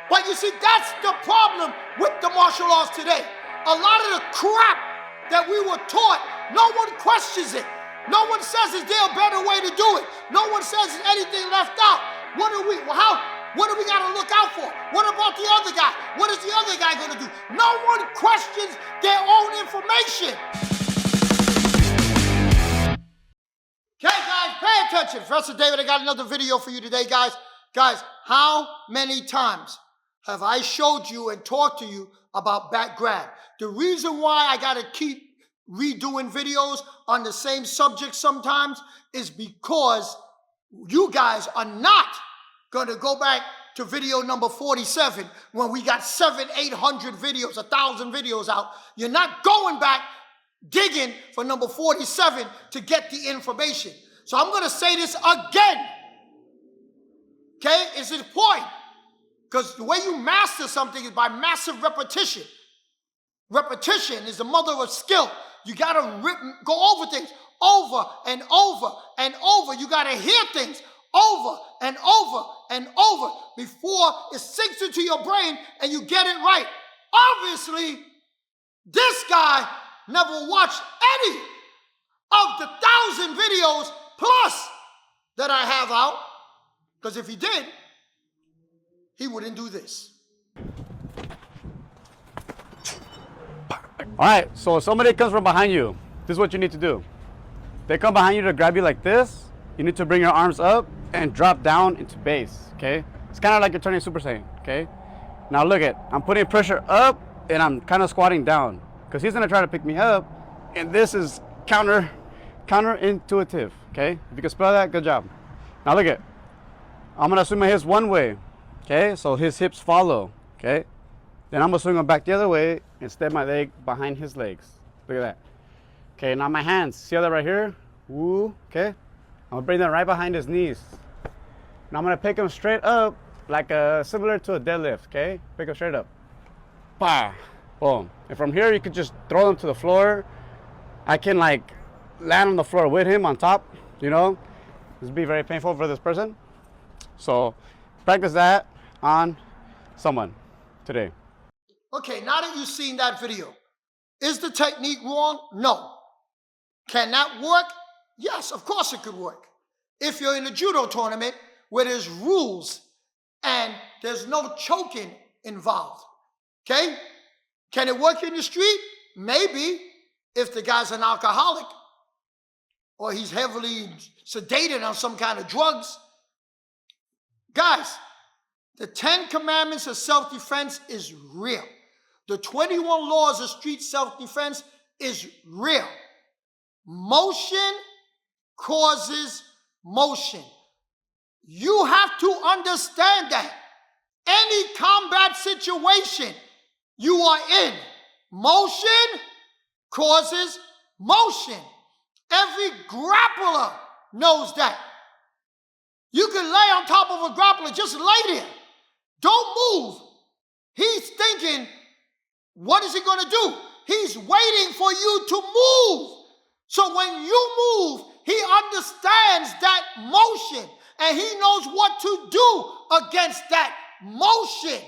But you see, that's the problem with the martial arts today. A lot of the crap that we were taught, no one questions it. No one says, is there a better way to do it? No one says, is anything left out? What do we got to look out for? What about the other guy? What is the other guy going to do? No one questions their own information. Okay, guys, pay attention. Professor David, I got another video for you today, guys. Guys, how many times have I showed you and talked to you about back grab? The reason why I got to keep redoing videos on the same subject sometimes is because you guys are not going to go back to video number 47 when we got 700-800 videos, 1,000 videos out. You're not going back digging for number 47 to get the information. So I'm going to say this again. Okay? It's important. Because the way you master something is by massive repetition. Repetition is the mother of skill. You got to go over things over and over and over. You got to hear things over and over and over before it sinks into your brain and you get it right. Obviously, this guy never watched any of the 1,000 videos plus that I have out. Because if he did, he wouldn't do this. All right, so if somebody comes from behind you, this is what you need to do. They come behind you to grab you like this. You need to bring your arms up and drop down into base, okay? It's kind of like you're turning Super Saiyan, okay? Now look at, I'm putting pressure up and I'm kind of squatting down because he's gonna try to pick me up, and this is counterintuitive, okay? If you can spell that, good job. Now look at, I'm gonna swing my hips one way, okay? So his hips follow, okay? Then I'm gonna swing them back the other way and step my leg behind his legs. Look at that. Okay, now my hands, see that right here? Woo, okay? I'm gonna bring them right behind his knees. Now I'm gonna pick him straight up, like similar to a deadlift, okay? Pick him straight up. Bah, boom. And from here, you could just throw him to the floor. I can like land on the floor with him on top, you know? This would be very painful for this person. So practice that on someone today. Okay, now that you've seen that video, is the technique wrong? No. Can that work? Yes, of course it could work. If you're in a judo tournament where there's rules and there's no choking involved, okay? Can it work in the street? Maybe, if the guy's an alcoholic or he's heavily sedated on some kind of drugs. Guys, the 10 commandments of self-defense is real. The 21 laws of street self-defense is real. Motion causes motion. You have to understand that. Any combat situation you are in, motion causes motion. Every grappler knows that. You can lay on top of a grappler, just lay there. Don't move. He's thinking, what is he going to do? He's waiting for you to move. So when you move, he understands that motion and he knows what to do against that motion.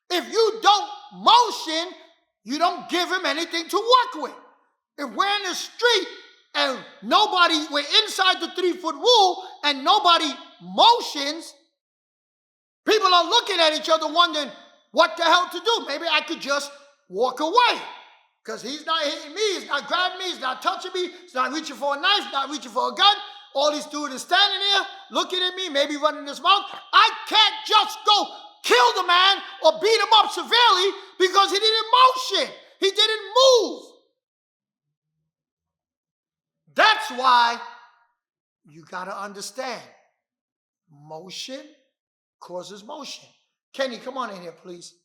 If you don't motion, you don't give him anything to work with. If we're in the street and we're inside the 3-foot rule and nobody motions, people are looking at each other wondering what the hell to do. Maybe I could just walk away because he's not hitting me, he's not grabbing me, he's not touching me, he's not reaching for a knife, he's not reaching for a gun. All he's doing is standing there, looking at me, maybe running his mouth. I can't just go kill the man or beat him up severely because he didn't motion. He didn't move. That's why you got to understand. Motion causes motion. Kenny, come on in here, please.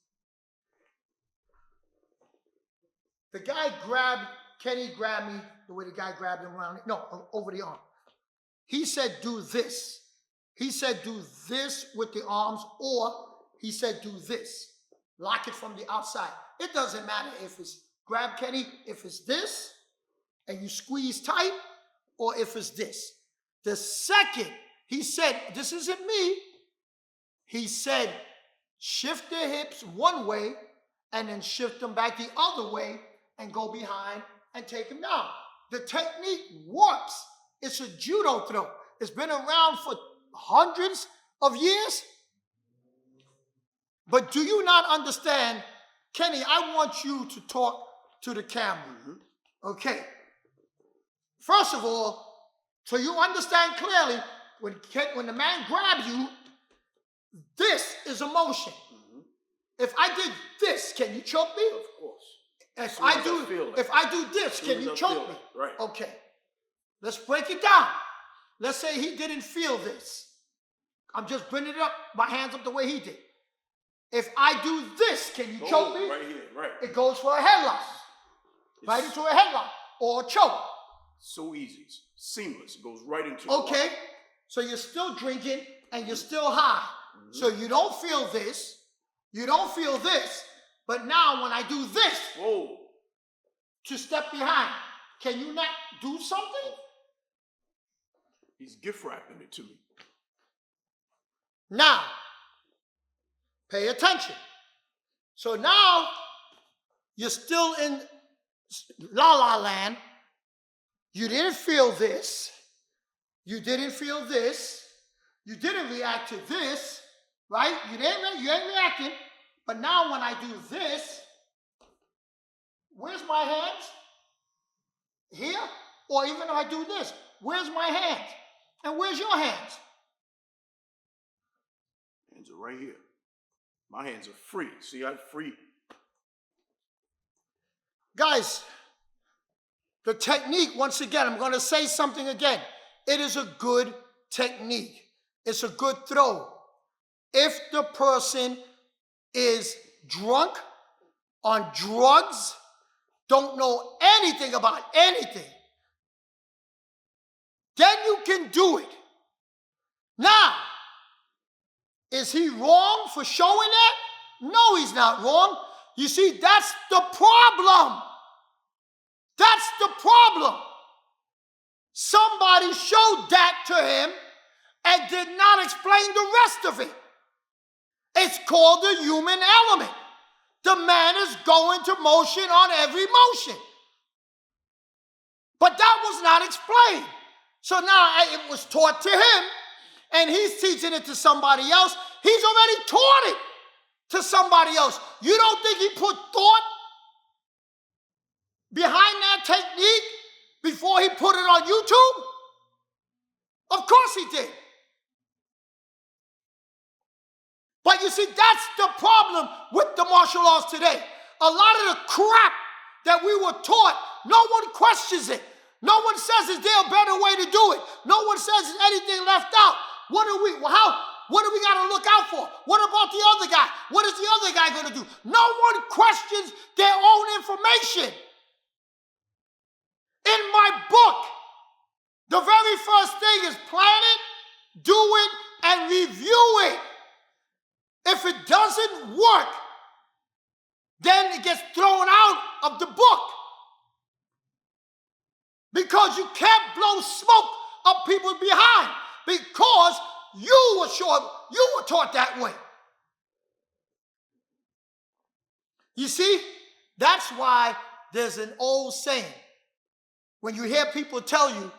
Kenny grabbed me the way the guy grabbed him around, over the arm. He said, do this. He said, do this with the arms, or he said, do this. Lock it from the outside. It doesn't matter if it's grab Kenny, if it's this, and you squeeze tight, or if it's this. The second he said, this isn't me, he said, shift their hips one way and then shift them back the other way and go behind and take them down. The technique works. It's a judo throw. It's been around for hundreds of years. But do you not understand, Kenny, I want you to talk to the camera. Okay. First of all, so you understand clearly, when the man grabs you, this is a motion. If I did this, can you choke me? Of course. If I do this, can you choke me? Right. Okay. Let's break it down. Let's say he didn't feel this. I'm just bringing it up, my hands up the way he did. If I do this, can you choke me? Right here, right. It goes for a headlock. Right into a headlock or a choke. So easy. Seamless. It goes right into Okay. So you're still drinking and you're still high. So you don't feel this. You don't feel this. But now when I do this to step behind, can you not do something? He's gift wrapping it to me. Now, pay attention. So now you're still in la la land. You didn't feel this. You didn't feel this. You didn't react to this, right? You ain't reacting. But now when I do this, where's my hands? Here? Or even if I do this, where's my hands? And where's your hands? Hands are right here. My hands are free. See, I'm free. Guys, the technique, once again, I'm going to say something again. It is a good technique. It's a good throw. If the person is drunk, on drugs, don't know anything about anything, then you can do it. Now, is he wrong for showing that? No, he's not wrong. You see, that's the problem. That's the problem. Somebody showed that to him and did not explain the rest of it. It's called the human element. The man is going to motion on every motion. But that was not explained. So now it was taught to him, and he's teaching it to somebody else. He's already taught it to somebody else. You don't think he put thought behind that technique before he put it on YouTube? Of course he did. But you see, that's the problem with the martial arts today. A lot of the crap that we were taught, no one questions it. No one says, is there a better way to do it? No one says, is anything left out? What do we got to look out for? What about the other guy? What is the other guy going to do? No one questions their own information. In my book, the very first thing is plan it, do it, and review it. If it doesn't work, then it gets thrown out of the book. Because you can't blow smoke up people behind, because you were taught that way. You see, that's why there's an old saying. When you hear people tell you,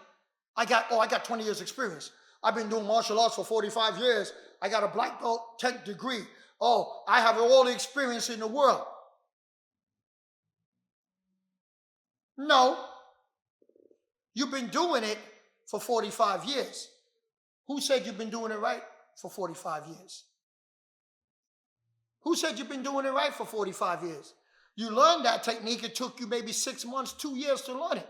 I got 20 years experience. I've been doing martial arts for 45 years. I got a black belt, 10th degree. Oh, I have all the experience in the world. No. You've been doing it for 45 years. Who said you've been doing it right for 45 years? Who said you've been doing it right for 45 years? You learned that technique. It took you maybe 6 months, 2 years to learn it.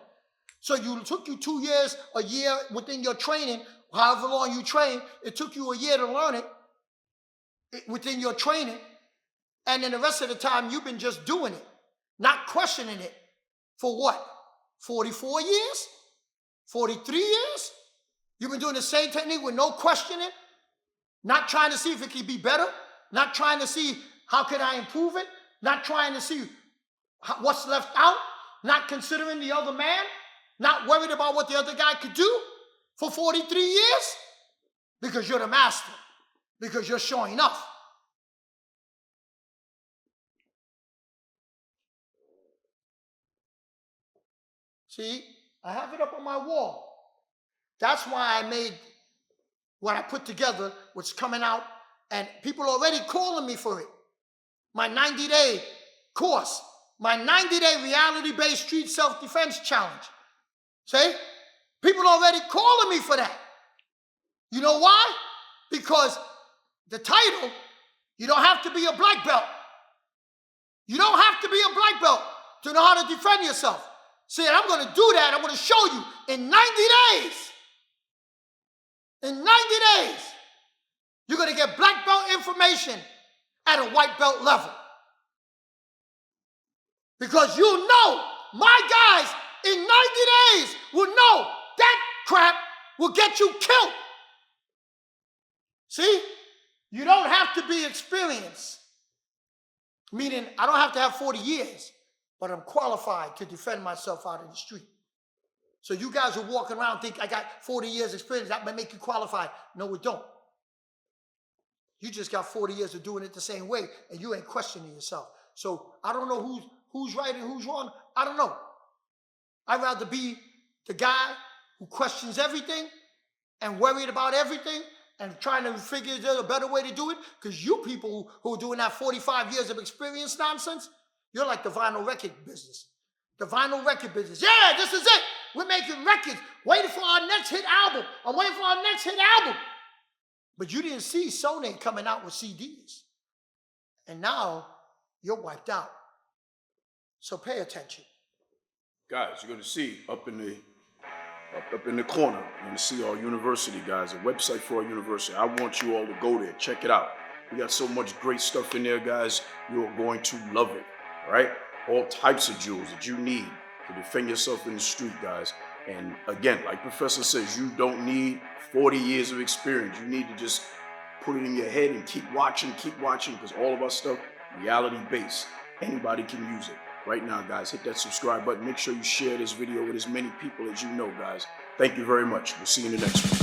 So it took you 2 years, a year within your training, however long you train, it took you a year to learn it within your training. And then the rest of the time, you've been just doing it, not questioning it. For what? 44 years? 43 years? You've been doing the same technique with no questioning, not trying to see if it can be better, not trying to see how can I improve it, not trying to see what's left out, not considering the other man, not worried about what the other guy could do for 43 years? Because you're the master, because you're showing off. See, I have it up on my wall. That's why I made what I put together, what's coming out, and people are already calling me for it. My 90-day course, my 90-day reality-based street self-defense challenge. See? People are already calling me for that. You know why? Because the title, you don't have to be a black belt. You don't have to be a black belt to know how to defend yourself. See, I'm going to do that. I'm going to show you in 90 days. In 90 days, you're going to get black belt information at a white belt level. Because you know, my guys in 90 days will know that crap will get you killed. See? You don't have to be experienced. Meaning, I don't have to have 40 years, but I'm qualified to defend myself out in the street. So you guys are walking around think I got 40 years experience, that may make you qualified. No, it don't. You just got 40 years of doing it the same way, and you ain't questioning yourself. So I don't know who's right and who's wrong. I don't know. I'd rather be the guy who questions everything and worried about everything and trying to figure there's a better way to do it, because you people who are doing that 45 years of experience nonsense, you're like the vinyl record business. The vinyl record business. Yeah, this is it. We're making records, waiting for our next hit album. I'm waiting for our next hit album. But you didn't see Sony coming out with CDs. And now you're wiped out. So pay attention. Guys, you're going to see up in the corner, you're going to see our university, guys, a website for our university. I want you all to go there. Check it out. We got so much great stuff in there, guys. You're going to love it, all right? All types of jewels that you need to defend yourself in the street, guys. And again, like Professor says, you don't need 40 years of experience. You need to just put it in your head and keep watching, because all of our stuff, reality-based. Anybody can use it. Right now, guys, hit that subscribe button. Make sure you share this video with as many people as you know, guys. Thank you very much. We'll see you in the next one.